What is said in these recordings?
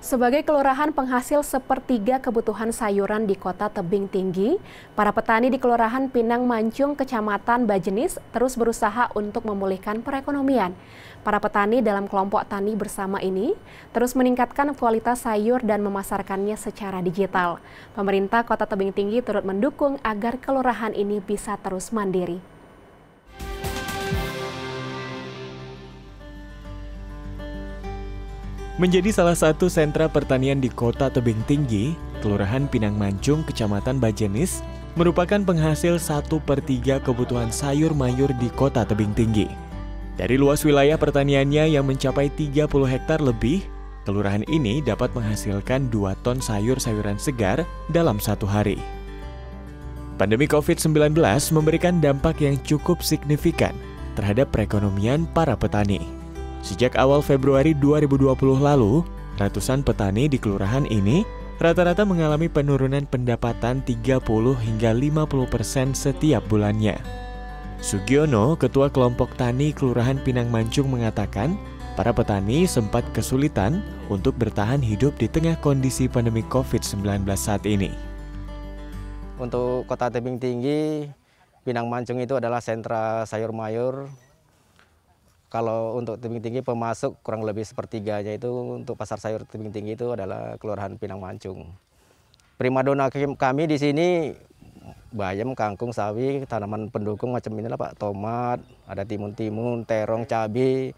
Sebagai kelurahan penghasil sepertiga kebutuhan sayuran di Kota Tebing Tinggi, para petani di Kelurahan Pinang Mancung, Kecamatan Bajenis terus berusaha untuk memulihkan perekonomian. Para petani dalam kelompok tani bersama ini terus meningkatkan kualitas sayur dan memasarkannya secara digital. Pemerintah Kota Tebing Tinggi turut mendukung agar kelurahan ini bisa terus mandiri. Menjadi salah satu sentra pertanian di Kota Tebing Tinggi, Kelurahan Pinang Mancung, Kecamatan Bajenis, merupakan penghasil 1/3 kebutuhan sayur mayur di Kota Tebing Tinggi. Dari luas wilayah pertaniannya yang mencapai 30 hektar lebih, kelurahan ini dapat menghasilkan 2 ton sayur-sayuran segar dalam satu hari. Pandemi COVID-19 memberikan dampak yang cukup signifikan terhadap perekonomian para petani. Sejak awal Februari 2020 lalu, ratusan petani di kelurahan ini rata-rata mengalami penurunan pendapatan 30 hingga 50% setiap bulannya. Sugiono, Ketua Kelompok Tani Kelurahan Pinang Mancung mengatakan, para petani sempat kesulitan untuk bertahan hidup di tengah kondisi pandemi COVID-19 saat ini. Untuk Kota Tebing Tinggi, Pinang Mancung itu adalah sentra sayur mayur. Kalau untuk Tebing Tinggi pemasok kurang lebih sepertiganya itu untuk pasar sayur Tebing Tinggi itu adalah Kelurahan Pinang Mancung. Primadona kami di sini bayam, kangkung, sawi, tanaman pendukung macam inilah Pak, tomat, ada timun-timun, terong, cabai,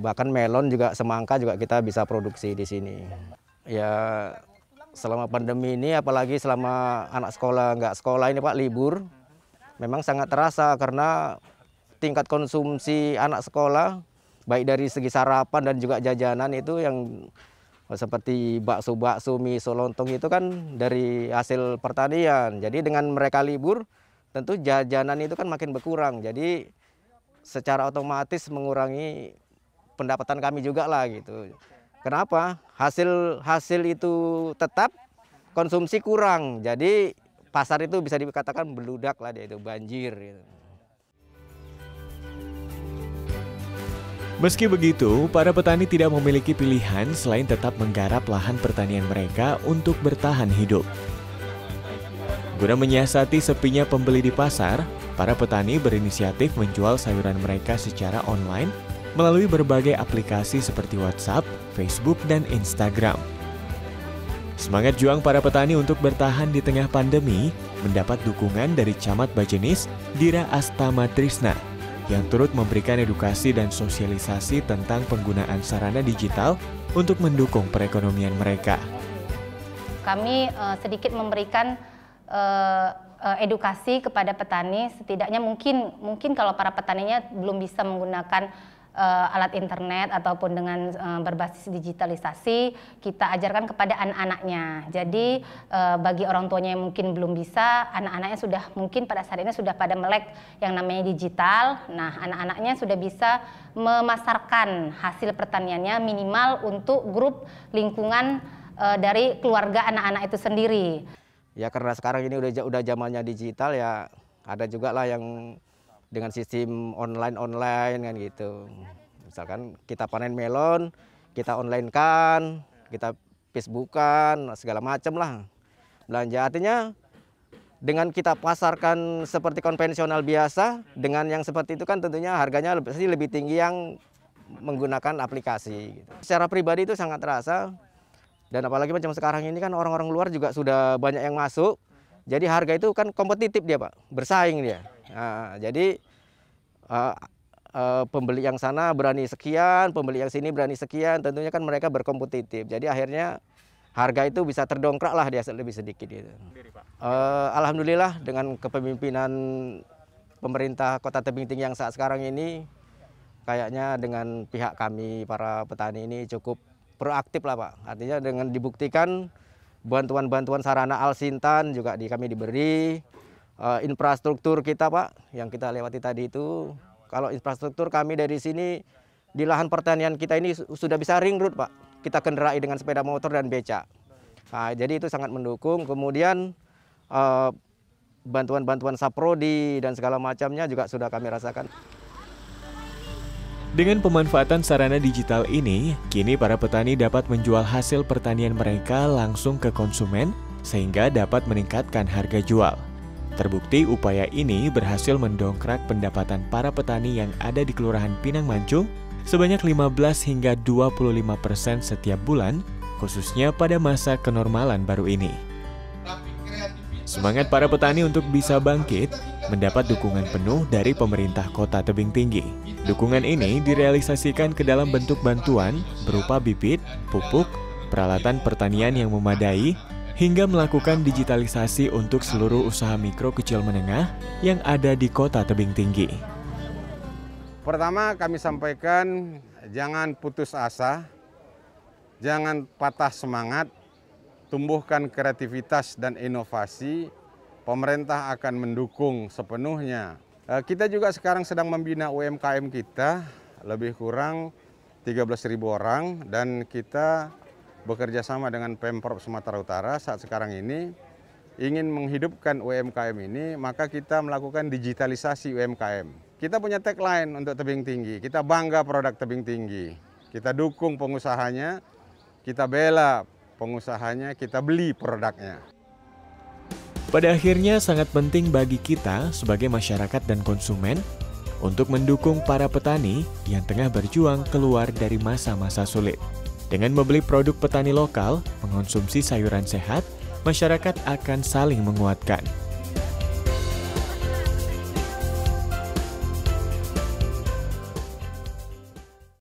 bahkan melon juga, semangka juga kita bisa produksi di sini. Ya selama pandemi ini, apalagi selama anak sekolah nggak sekolah ini Pak, libur, memang sangat terasa karena tingkat konsumsi anak sekolah, baik dari segi sarapan dan juga jajanan itu yang seperti bakso-bakso, mie, lontong itu kan dari hasil pertanian. Jadi dengan mereka libur, tentu jajanan itu kan makin berkurang. Jadi secara otomatis mengurangi pendapatan kami juga lah gitu. Kenapa? Hasil itu tetap, konsumsi kurang. Jadi pasar itu bisa dikatakan beludak lah, dia itu banjir gitu. Meski begitu, para petani tidak memiliki pilihan selain tetap menggarap lahan pertanian mereka untuk bertahan hidup. Guna menyiasati sepinya pembeli di pasar, para petani berinisiatif menjual sayuran mereka secara online melalui berbagai aplikasi seperti WhatsApp, Facebook, dan Instagram. Semangat juang para petani untuk bertahan di tengah pandemi mendapat dukungan dari Camat Bajenis, Dira Astama Trisna, yang turut memberikan edukasi dan sosialisasi tentang penggunaan sarana digital untuk mendukung perekonomian mereka. Kami sedikit memberikan edukasi kepada petani, setidaknya mungkin kalau para petaninya belum bisa menggunakan alat internet ataupun dengan berbasis digitalisasi, kita ajarkan kepada anak-anaknya. Jadi bagi orang tuanya yang mungkin belum bisa, anak-anaknya sudah mungkin pada saat ini sudah pada melek yang namanya digital. Nah, anak-anaknya sudah bisa memasarkan hasil pertaniannya minimal untuk grup lingkungan dari keluarga anak-anak itu sendiri. Ya karena sekarang ini udah zamannya digital, ya ada juga lah yang dengan sistem online kan gitu. Misalkan kita panen melon, kita online kan, kita Facebookan, segala macam lah belanja. Artinya dengan kita pasarkan seperti konvensional biasa, dengan yang seperti itu kan tentunya harganya pasti lebih tinggi yang menggunakan aplikasi gitu. Secara pribadi itu sangat terasa, dan apalagi macam sekarang ini kan orang-orang luar juga sudah banyak yang masuk. Jadi harga itu kan kompetitif dia Pak, bersaing dia. Nah, jadi pembeli yang sana berani sekian, pembeli yang sini berani sekian, tentunya kan mereka berkompetitif. Jadi akhirnya harga itu bisa terdongkrak lah dia lebih sedikit gitu. Alhamdulillah dengan kepemimpinan pemerintah Kota Tebing Tinggi yang saat sekarang ini, kayaknya dengan pihak kami para petani ini cukup proaktif lah Pak. Artinya dengan dibuktikan bantuan-bantuan sarana Alsintan juga kami diberi, infrastruktur kita Pak yang kita lewati tadi itu. Kalau infrastruktur kami dari sini di lahan pertanian kita ini sudah bisa ring road Pak, kita kendarai dengan sepeda motor dan becak. Nah, jadi itu sangat mendukung. Kemudian bantuan-bantuan saprodi dan segala macamnya juga sudah kami rasakan. Dengan pemanfaatan sarana digital ini, kini para petani dapat menjual hasil pertanian mereka langsung ke konsumen sehingga dapat meningkatkan harga jual. Terbukti upaya ini berhasil mendongkrak pendapatan para petani yang ada di Kelurahan Pinang Mancung sebanyak 15 hingga 25% setiap bulan, khususnya pada masa kenormalan baru ini. Semangat para petani untuk bisa bangkit mendapat dukungan penuh dari pemerintah Kota Tebing Tinggi. Dukungan ini direalisasikan ke dalam bentuk bantuan berupa bibit, pupuk, peralatan pertanian yang memadai, hingga melakukan digitalisasi untuk seluruh usaha mikro kecil menengah yang ada di Kota Tebing Tinggi. Pertama kami sampaikan jangan putus asa, jangan patah semangat, tumbuhkan kreativitas dan inovasi, pemerintah akan mendukung sepenuhnya. Kita juga sekarang sedang membina UMKM kita, lebih kurang 13.000 orang, dan kita bekerja sama dengan Pemprov Sumatera Utara saat sekarang ini ingin menghidupkan UMKM ini, maka kita melakukan digitalisasi UMKM. Kita punya tagline untuk Tebing Tinggi, kita bangga produk Tebing Tinggi, kita dukung pengusahanya, kita bela pengusahanya, kita beli produknya. Pada akhirnya sangat penting bagi kita sebagai masyarakat dan konsumen untuk mendukung para petani yang tengah berjuang keluar dari masa-masa sulit. Dengan membeli produk petani lokal, mengonsumsi sayuran sehat, masyarakat akan saling menguatkan.